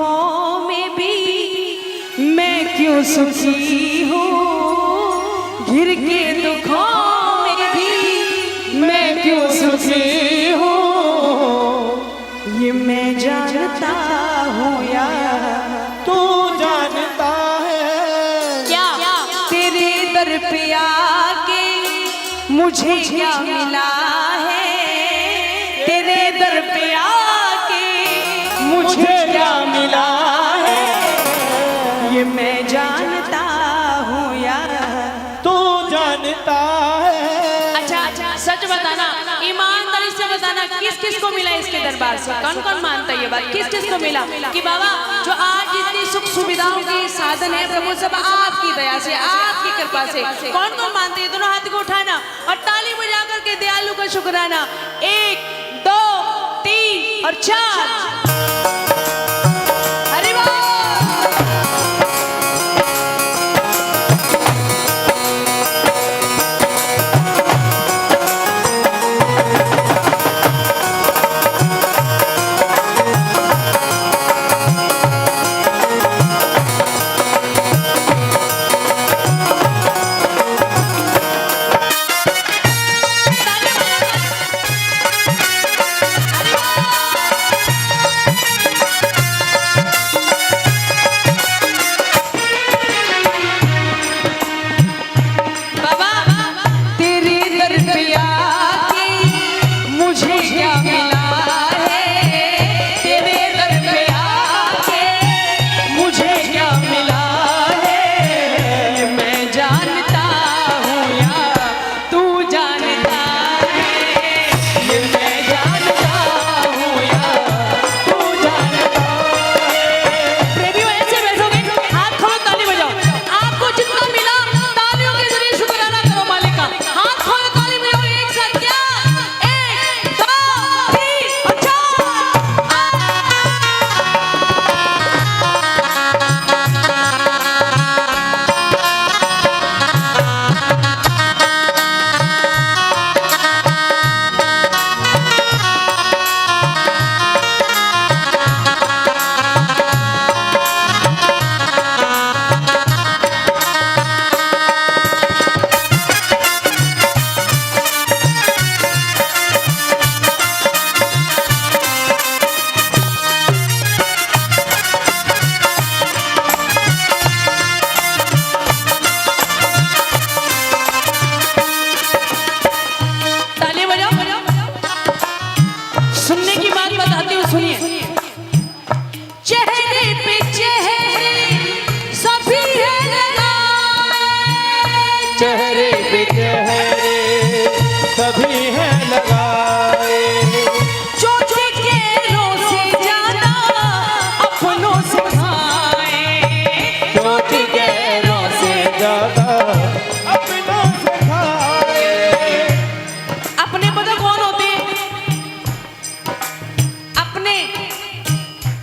दुखों में भी मैं क्यों सुखी हूँ, घिर के दुखों में भी मैं क्यों सुखी हूँ, ये मैं जानता हूँ यार तू जानता है क्या तेरे दर पे आके मुझे क्या मिला है, तेरे दर पे आके मुझे क्या मिला है, ये मैं जानता हूँ यार तू जानता है। अच्छा सच बताना, ईमानदारी से बताना, किस किस को मिला इसके दरबार से? कौन कौन मानता है ये बात? किस किस को मिला कि बाबा जो आज इतनी सुख सुविधाओं के साधन है प्रभु सब आपकी दया से, आपकी कृपा से। कौन कौन मानते हैं? दोनों हाथ को उठाना और ताली बजा करके दयालु का शुक्राना। 1 2 3 और 4। हरि बोल।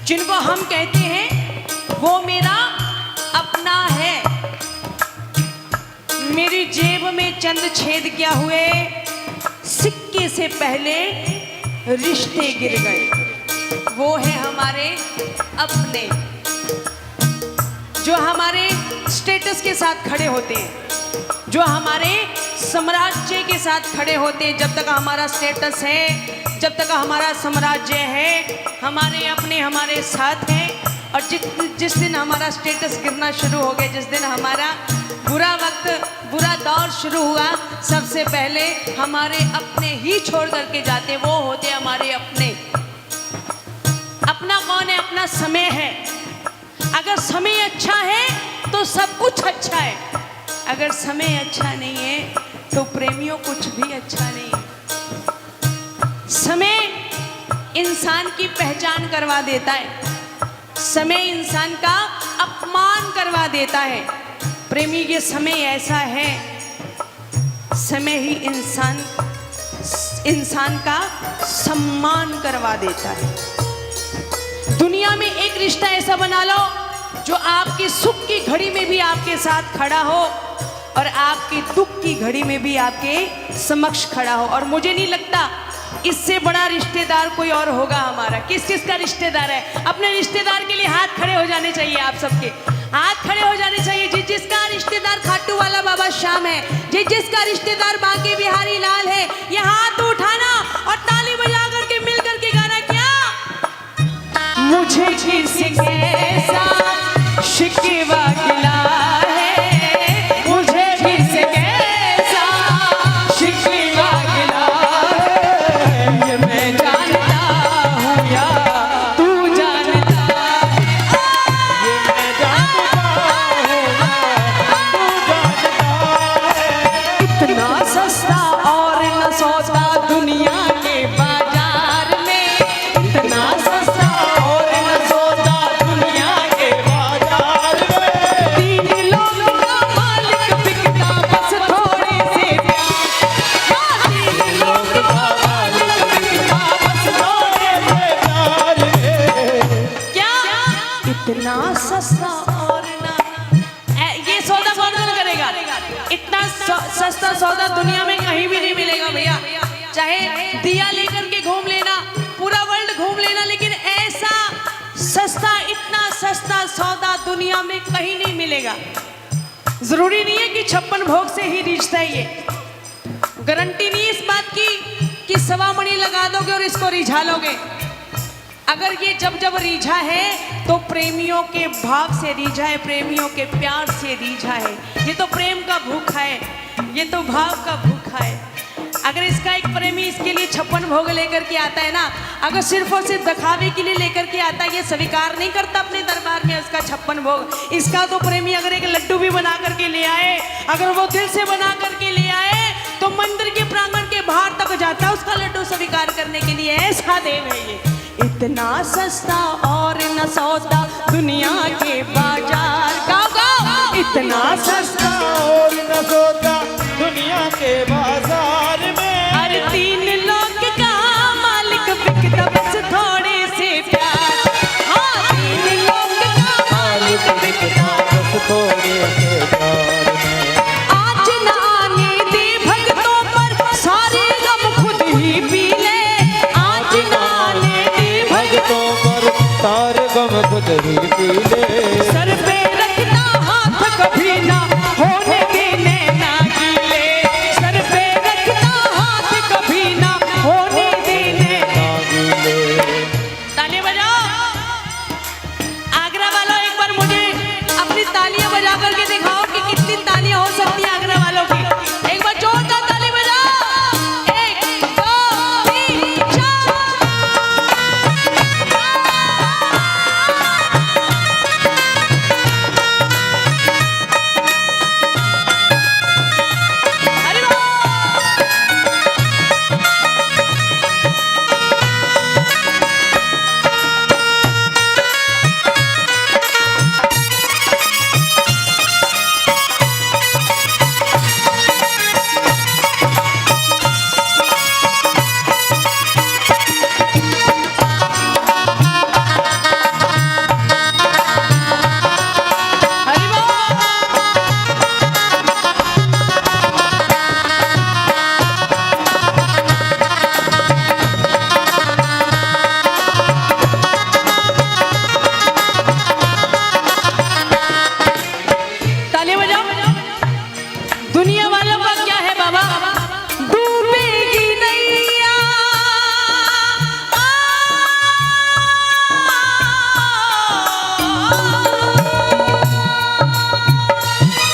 जिनको हम कहते हैं वो मेरा अपना है। मेरी जेब में चंद छेद क्या हुए, सिक्के से पहले रिश्ते गिर गए। वो है हमारे अपने, जो हमारे स्टेटस के साथ खड़े होते हैं, जो हमारे साम्राज्य के साथ खड़े होते हैं। जब तक हमारा स्टेटस है, जब तक हमारा साम्राज्य है, हमारे अपने हमारे साथ हैं। और जिस दिन हमारा स्टेटस गिरना शुरू हो गया, जिस दिन हमारा बुरा वक्त, बुरा दौर शुरू हुआ, सबसे पहले हमारे अपने ही छोड़ करके जाते, वो होते हमारे अपने। अपना कौन है? अपना समय है। अगर समय अच्छा है तो सब कुछ अच्छा है, अगर समय अच्छा नहीं है तो प्रेमियों कुछ भी अच्छा नहीं है। समय इंसान की पहचान करवा देता है, समय इंसान का अपमान करवा देता है। प्रेमी, ये समय ऐसा है, समय ही इंसान का सम्मान करवा देता है। दुनिया में एक रिश्ता ऐसा बना लो जो आपके सुख की घड़ी में भी आपके साथ खड़ा हो और आपके दुख की घड़ी में भी आपके समक्ष खड़ा हो। और मुझे नहीं लगता इससे बड़ा रिश्तेदार कोई और होगा हमारा? किस किस का रिश्तेदार है? अपने रिश्तेदार के लिए हाथ खड़े हो जाने चाहिए, आप सबके हाथ खड़े हो जाने चाहिए। जिस जिसका रिश्तेदार खाटू वाला बाबा श्याम है, जिस जिसका रिश्तेदार बांके बिहारी लाल है, ये हाथ उठाना और ताली बजा करके मिल करके गाना क्या? मुझे किसके साथ शिकवा गिला है, मुझे किसके साथ शिकवा गिला है, ये मैं जानता हूँ या तू जानता है, ये मैं जानता हूँ तू जानता है। इतना सस्ता और न सौदा दुनिया के बाजार में, इतना सस्ता और न सौदा दुनिया के बाजार में तीन लोगों का मालिक बिकता बस थोड़े से प्यार, तीन लोगों का मालिक बिकता बस थोड़े से प्यार में क्या? इतना सस्ता और ना ये सौदा कौन कौन करेगा? इतना सस्ता सौदा दुनिया में कहीं भी नहीं मिलेगा भैया। चाहे दिया लेकर के घूम लेना, पूरा वर्ल्ड घूम लेना, लेकिन ऐसा सस्ता, इतना सस्ता सौदा दुनिया में कहीं नहीं मिलेगा। जरूरी नहीं है कि 56 भोग से ही रिश्ता है, ये गारंटी नहीं है इस बात की कि सवा मणि लगा दोगे और इसको रिझा लोगे। अगर ये जब जब रीझा है तो प्रेमियों के भाव से रीझा है, प्रेमियों के प्यार से रीझा है। ये तो प्रेम का भूखा है, ये तो भाव का भूखा है। अगर इसका एक प्रेमी इसके लिए 56 भोग लेकर के आता है ना, अगर सिर्फ और सिर्फ दिखावे के लिए लेकर के आता है, ये स्वीकार नहीं करता अपने दरबार में उसका 56 भोग। इसका तो प्रेमी अगर एक लड्डू भी बना करके ले आए, अगर वो दिल से बना करके ले आए, तो मंदिर के प्रांगण के बाहर तक जाता है उसका लड्डू स्वीकार करने के लिए। ऐसा देव है ये। इतना सस्ता और न सौदा दुनिया के बाजार, गाओ गाओ, इतना सस्ता और न सौदा दुनिया के बाजार में हर तीन लोग का मालिक बिकता बस थोड़े से प्यार, हाँ तीन लोग का मालिक बिकता बस थोड़े से प्यार में। आज न आने दे भक्तों पर सारे गम खुद ही पी ले, आज न आने दे भक्तों पर सारे गम खुद ही पी ले। सर पे रखना हाथ कभी ना होने देने ना गीले, सर पे रखना हाथ कभी ना होने देने। ताली बजाओ आगरा वालों, एक बार मुझे अपनी तालियां बजा करके दिखाओ कि कितनी तालियां हो सकती हैं आगरा वालों की। एक बार जोरदार ताली बजाओ। 1 2 3 4। अरे वाह! अरे वाह! ताली बजाओ। दुनिया वालों का क्या है बाबा? डूबेगी नैया,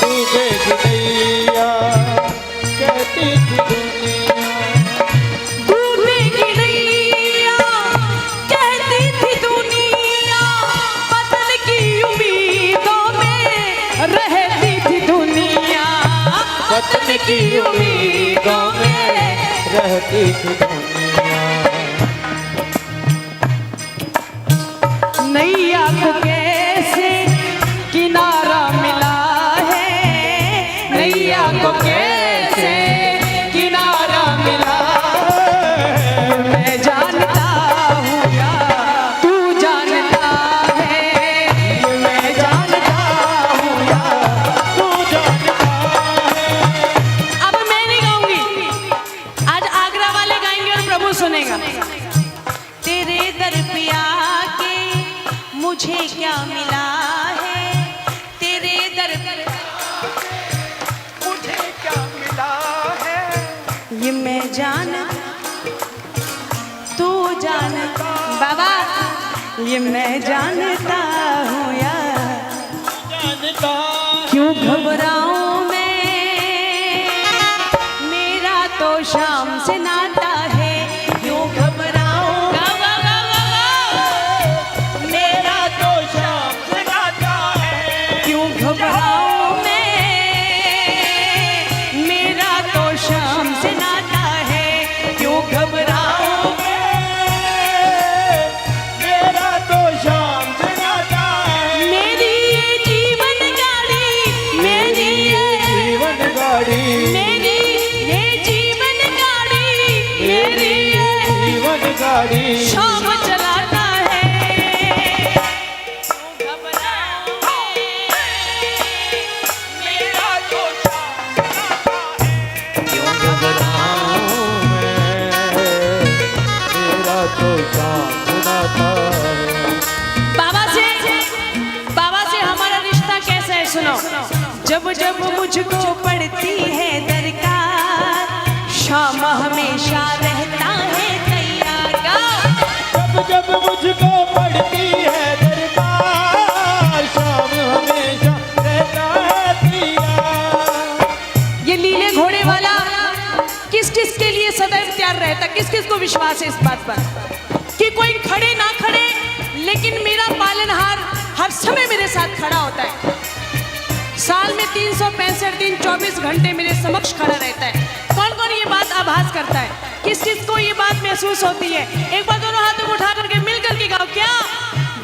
डूबेगी नैया कहती थी दुनिया, डूबेगी नैया कहती थी दुनिया, पतन की उम्मीदों में रहती थी दुनिया, वतन की उम्मीदों में रहती थी दुनिया। नैया को कैसे किनारा मिला है, नैया को कैसे किनारा मिला है, मैं जानता हूँ या तू जानता है, ये मैं जानता हूँ या तू जानता है। अब मैं नहीं गाऊंगी, आज आगरा वाले गाएंगे और प्रभु सुन क्या मिला है तेरे दर पर, मुझे क्या मिला है ये मैं जान तू जान बाबा, ये मैं जानता हूँ यार, जानता क्यों घबराऊं मैं, मेरा तो शाम से नाता है, क्यों घबराऊं मेरा तो शाम से नाता है, क्यों घबराऊं मैं, मेरा तो शाम से नाता है, क्यों घबराऊं मेरा तो शाम से नाता है, मेरी ये जीवन गाड़ी, मेरी ये जीवन गाड़ी, मेरी ये जीवन गाड़ी, मेरी ये जीवन गाड़ी शाम चलाता है, क्यों घबराऊं मेरा तो शाम से नाता है, क्यों घबराऊं मैं, मेरा तो शाम से नाता है। बाबा से हमारा रिश्ता कैसा है सुनो। जब जब मुझको पड़ती है दरकार, शाम हमेशा रहता है तैयार। गाओ। जब जब मुझको पड़ती है दरकार, शाम हमेशा रहता है तैयार। ये लीले घोड़े वाला किस किस के लिए सदैव तैयार रहता, किस किस को विश्वास है इस बात पर कि कोई खड़े ना खड़े, लेकिन मेरा पालनहार हर समय मेरे साथ खड़ा होता है। साल में 365 दिन 24 घंटे मेरे समक्ष खड़ा रहता है। कौन कौन ये बात आभास करता है, किस किस को ये बात महसूस होती है? एक बार दोनों हाथों को उठा करके मिल करके गाओ। क्या?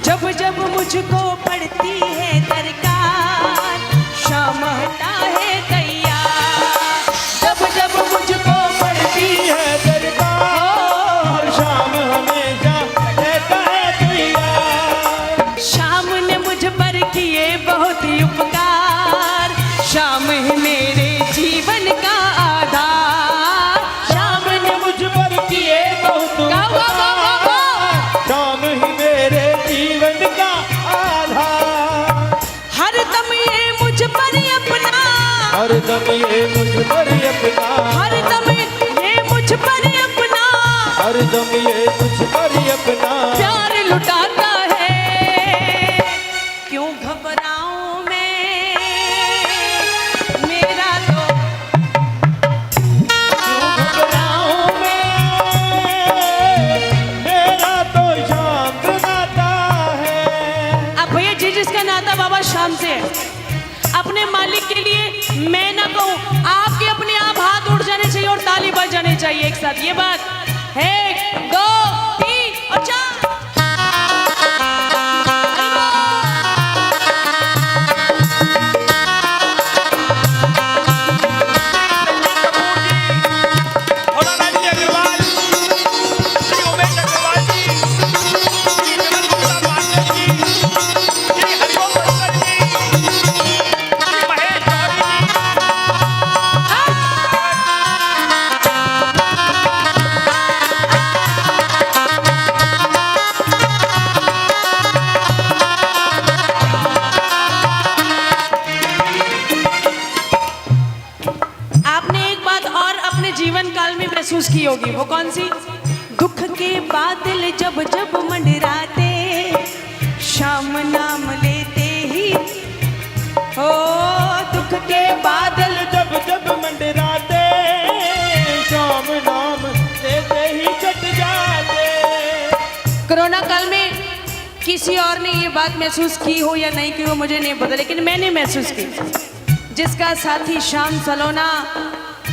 जब जब मुझको पड़ती है दरकार, शाम होता है तैयार। जब जब मुझको पड़ती है दरकार, शाम हमेशा रहता है तैयार। शाम ने मुझ पर किए बहुत ही उपकार, शाम ही मेरे जीवन का आधार। शाम ने मुझ पर किए बहुत गाओ, गाओ, गाओ, गाओ। शाम ही मेरे जीवन का आधार। हर दम ये मुझ पर अपना, हर दम ये मुझ पर अपना, हर दम ये मुझ पर अपना हर दम ये मुझ पर अपना प्यार लुटाता है। क्यों घबराऊं मैं, मेरा तो क्यों घबराऊं मैं, मेरा तो शाम से नाता है। अब भैया जिसका नाता बाबा शाम से है, अपने मालिक के लिए मैं ना कहूं, आपके अपने आप हाथ उठ जाने चाहिए और ताली बज जाने चाहिए एक साथ। ये बात है। 1 2 3 और 4। जीवन काल में महसूस की होगी, वो कौन सी? दुख के बादल जब जब मंडराते, शाम नाम लेते ही हो। दुख के बादल जब जब मंडराते, शाम नाम लेते ही कट जाते। कोरोना काल में किसी और ने ये बात महसूस की हो या नहीं की हो मुझे नहीं पता, लेकिन मैंने महसूस की। जिसका साथी शाम सलोना,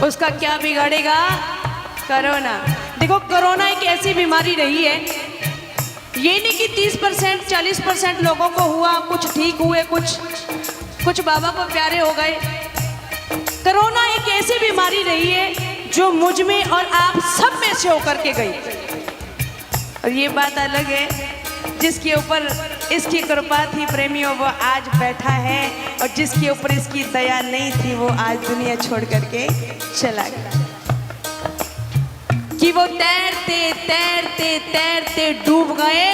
उसका क्या बिगाड़ेगा कोरोना। देखो कोरोना एक ऐसी बीमारी रही है, ये नहीं कि 30% 40% लोगों को हुआ, कुछ ठीक हुए, कुछ बाबा को प्यारे हो गए। कोरोना एक ऐसी बीमारी रही है जो मुझ में और आप सब में से होकर के गई। और ये बात अलग है, जिसके ऊपर इसकी कृपा थी प्रेमियों, वो आज बैठा है, और जिसके ऊपर इसकी दया नहीं थी वो आज दुनिया छोड़ करके चला गया। कि वो तैरते तैरते तैरते डूब गए,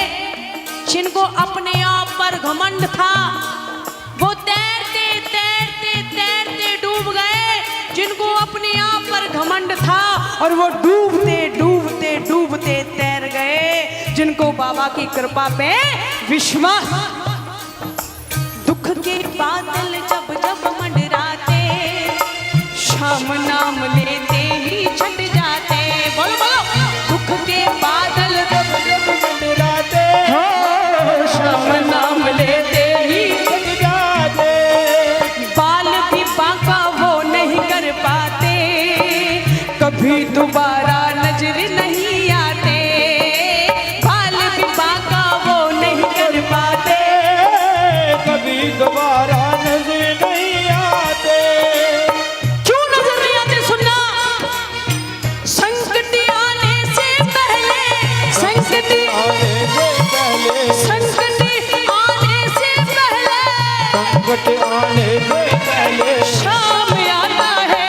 जिनको अपने आप पर पर घमंड था वो तैरते तैरते तैरते डूब गए, जिनको अपने आप पर घमंड था और वो डूबते डूबते डूबते तैर गए, जिनको बाबा की कृपा पे विश्वास। दुख के बादल जब जब मंडराते, शाम नाम लेते ही छट जाते। बोलो बोलो, दुख के बादल जब जब मंडराते, शाम नाम लेते ही छट जाते। बाल भी बांका वो नहीं कर पाते, कभी दोबारा नजर नहीं आते। बाल भी बांका वो नहीं कर पाते, कभी दोबारा नजर नहीं आते। क्यों नजर नहीं आते? सुनना, संकट आने से पहले, संकट आने से पहले, संकट आने से पहले, संकट आने से पहले शाम आता है।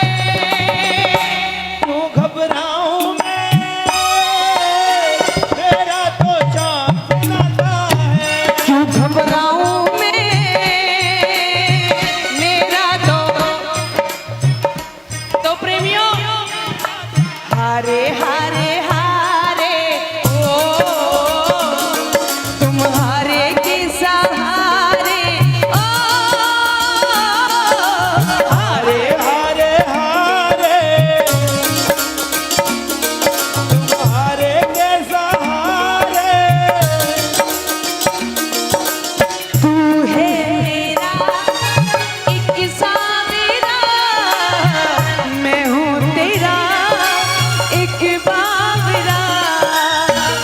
क्यों घबराऊं मैं, तेरा तो चांद आता है। क्यों घबराऊं मैं, मेरा तो प्रेमियों, हारे हारे हारे ओ, तुम्हारे के सहारे ओ, हारे हारे हारे, तुम्हारे के सहारे। तू है मेरा एक सावेरा, मैं हूँ तेरा एक बावरा।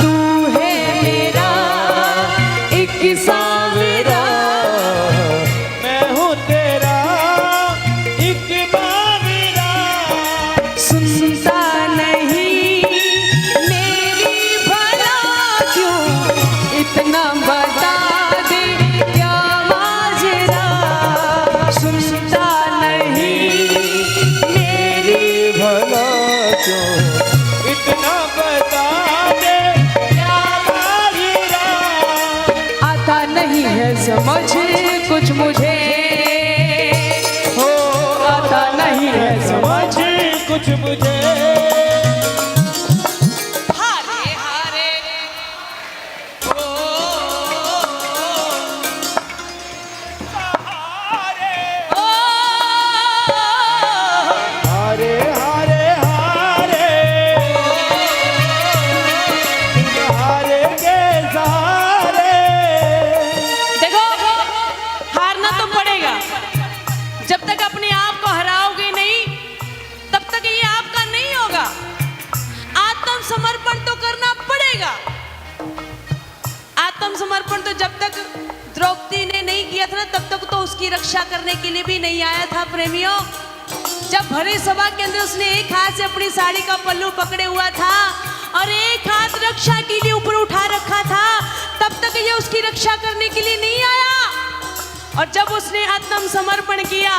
तू है मेरा एक सावेरा, मैं हूँ तेरा एक बावरा। सुनता नहीं मेरी भला, क्यों इतना बता दे क्या माजरा। सुनता नहीं मेरी भला क्यों इतना बता दे क्या माजरा। आता नहीं है समझ कुछ मुझे, हो आता नहीं है समझ कुछ मुझे। हारे हारे ओ, ओ, हारे हारे हारे, तुम्हारे के सहारे। देखो, हारना तो पड़ेगा। जब तक अपने आप को हराओगे नहीं, तब तक ये आपका नहीं होगा। आत्मसमर्पण तो करना पड़ेगा। आत्मसमर्पण तो जब तक द्रौपदी ने नहीं किया था ना, तब तक तो उसकी रक्षा करने के लिए भी नहीं आया था प्रेमियों। जब भरे सभा के अंदर उसने एक हाथ से अपनी साड़ी का पल्लू पकड़े हुआ था और एक हाथ रक्षा के लिए ऊपर उठा रखा था, तब तक ये उसकी रक्षा करने के लिए नहीं आया। और जब उसने आत्मसमर्पण किया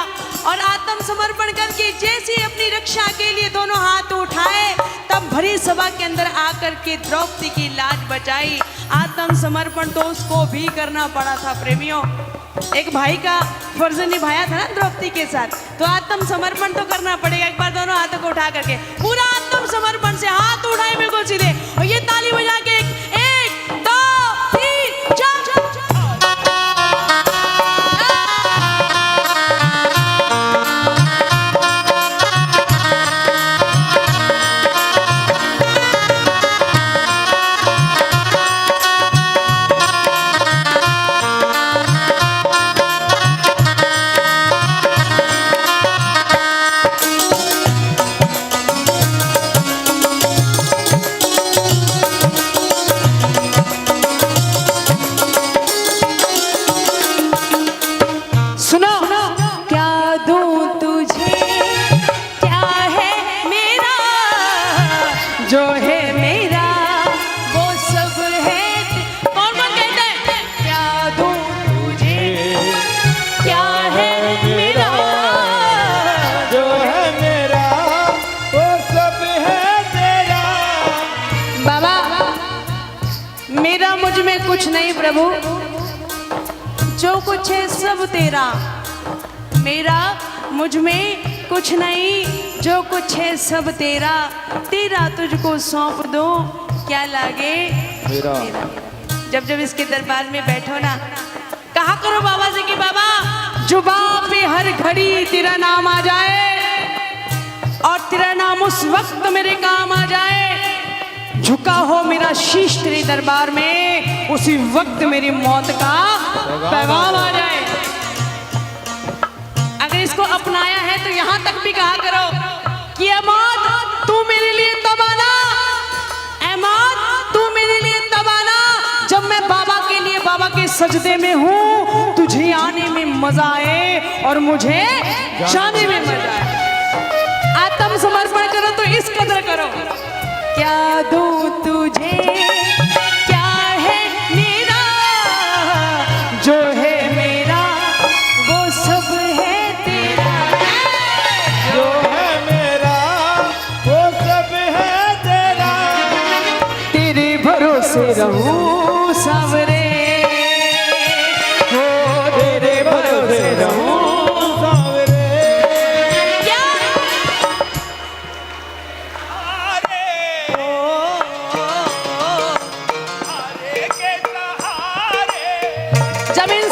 और आत्मसमर्पण करके जैसे अपनी रक्षा के लिए दोनों हाथ उठाए, तब भरी सभा के अंदर आकर के द्रौपदी की लाज बचाई। आत्मसमर्पण तो उसको भी करना पड़ा था प्रेमियों। एक भाई का फर्ज निभाया था ना द्रौपदी के साथ, तो आत्मसमर्पण तो करना पड़ेगा। एक बार दोनों हाथों को उठा करके पूरा आत्मसमर्पण से हाथ उठाए बिल्कुल सीधे, और ये ताली बजा के एक दो तीन चार। कुछ नहीं प्रभु, जो कुछ है सब तेरा, मेरा मुझ में कुछ नहीं, जो कुछ है सब तेरा, तेरा तुझको सौंप दो क्या लागे मेरा। जब जब इसके दरबार में बैठो ना, कहा करो बाबा से कि बाबा जुबान पे हर घड़ी तेरा नाम आ जाए और तेरा नाम उस वक्त मेरे काम आ जाए, झुका हो मेरा शीश तेरे दरबार में, उसी वक्त मेरी मौत का पैगाम आ जाए। अगर इसको अपनाया है तो यहां तक भी कहा करो कि ए मौत तू मेरे लिए तब आना, ए मौत तू मेरे लिए तब आना जब मैं बाबा के लिए बाबा के सजदे में हूं, तुझे आने में मजा आए और मुझे जाने में मजा आए। आत्म समर्पण करो तो इस कदर करो, क्या दूं तुझे